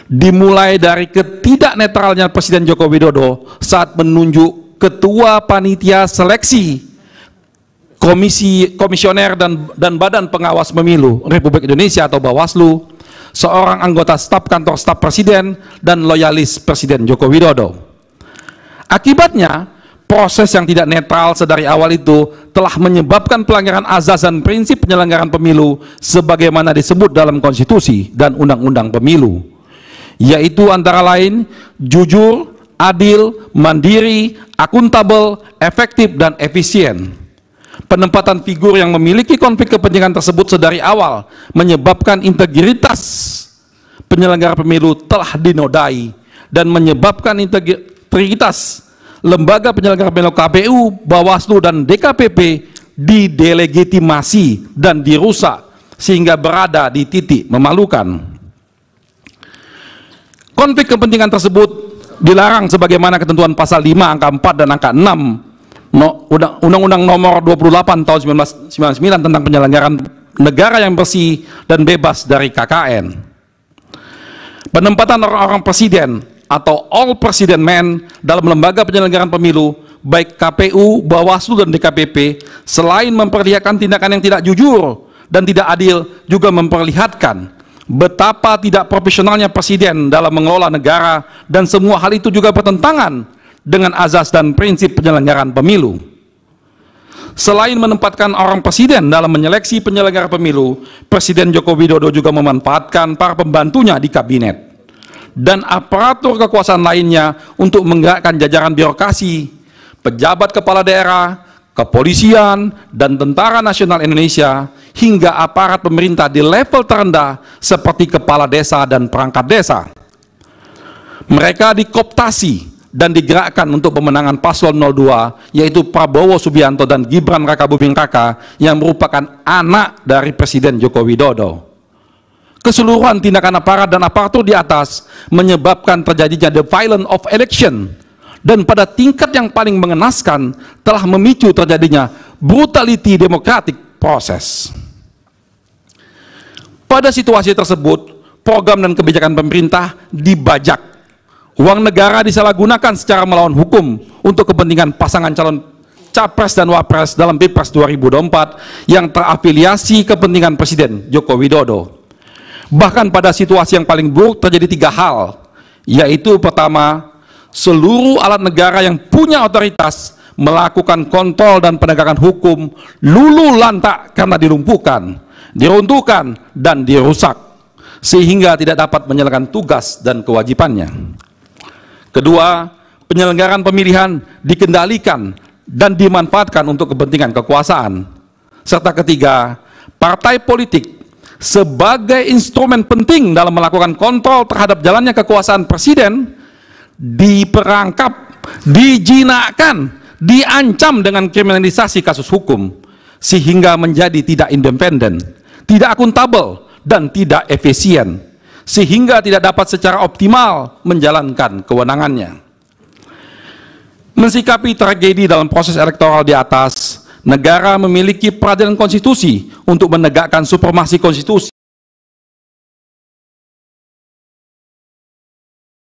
dimulai dari ketidaknetralnya Presiden Joko Widodo saat menunjuk Ketua Panitia Seleksi Komisioner dan Badan Pengawas Pemilu Republik Indonesia atau Bawaslu, seorang anggota staf kantor staf Presiden, dan loyalis Presiden Joko Widodo. Akibatnya, proses yang tidak netral sedari awal itu telah menyebabkan pelanggaran azas dan prinsip penyelenggaraan pemilu sebagaimana disebut dalam konstitusi dan undang-undang pemilu, yaitu antara lain jujur, adil, mandiri, akuntabel, efektif, dan efisien. Penempatan figur yang memiliki konflik kepentingan tersebut sedari awal menyebabkan integritas penyelenggara pemilu telah dinodai dan menyebabkan integritas lembaga penyelenggara pemilu KPU, Bawaslu, dan DKPP didelegitimasi dan dirusak sehingga berada di titik memalukan. Konflik kepentingan tersebut dilarang sebagaimana ketentuan pasal 5 angka 4 dan angka 6 Undang-Undang Nomor 28 tahun 1999 tentang penyelenggaraan negara yang bersih dan bebas dari KKN. Penempatan orang-orang presiden atau all president men dalam lembaga penyelenggaraan pemilu baik KPU, Bawaslu, dan DKPP selain memperlihatkan tindakan yang tidak jujur dan tidak adil, juga memperlihatkan betapa tidak profesionalnya presiden dalam mengelola negara, dan semua hal itu juga bertentangan dengan azas dan prinsip penyelenggaraan pemilu. Selain menempatkan orang presiden dalam menyeleksi penyelenggara pemilu, Presiden Joko Widodo juga memanfaatkan para pembantunya di kabinet dan aparatur kekuasaan lainnya untuk menggerakkan jajaran birokrasi, pejabat kepala daerah, kepolisian, dan Tentara Nasional Indonesia, hingga aparat pemerintah di level terendah seperti kepala desa dan perangkat desa. Mereka dikooptasi dan digerakkan untuk pemenangan paslon 02, yaitu Prabowo Subianto dan Gibran Rakabuming Raka yang merupakan anak dari Presiden Joko Widodo. Keseluruhan tindakan aparat dan aparatur di atas menyebabkan terjadinya the violence of election, dan pada tingkat yang paling mengenaskan telah memicu terjadinya brutality democratic process. Pada situasi tersebut, program dan kebijakan pemerintah dibajak, uang negara disalahgunakan secara melawan hukum untuk kepentingan pasangan calon capres dan wapres dalam Pilpres 2024 yang terafiliasi kepentingan Presiden Joko Widodo. Bahkan pada situasi yang paling buruk terjadi 3 hal, yaitu pertama, seluruh alat negara yang punya otoritas melakukan kontrol dan penegakan hukum luluh lantak karena dilumpuhkan, diruntuhkan, dan dirusak, sehingga tidak dapat menjalankan tugas dan kewajibannya. Kedua, penyelenggaraan pemilihan dikendalikan dan dimanfaatkan untuk kepentingan kekuasaan. Serta ketiga, partai politik sebagai instrumen penting dalam melakukan kontrol terhadap jalannya kekuasaan presiden diperangkap, dijinakkan, diancam dengan kriminalisasi kasus hukum, sehingga menjadi tidak independen, tidak akuntabel, dan tidak efisien, sehingga tidak dapat secara optimal menjalankan kewenangannya. Mensikapi tragedi dalam proses elektoral di atas, negara memiliki peradilan konstitusi untuk menegakkan supremasi konstitusi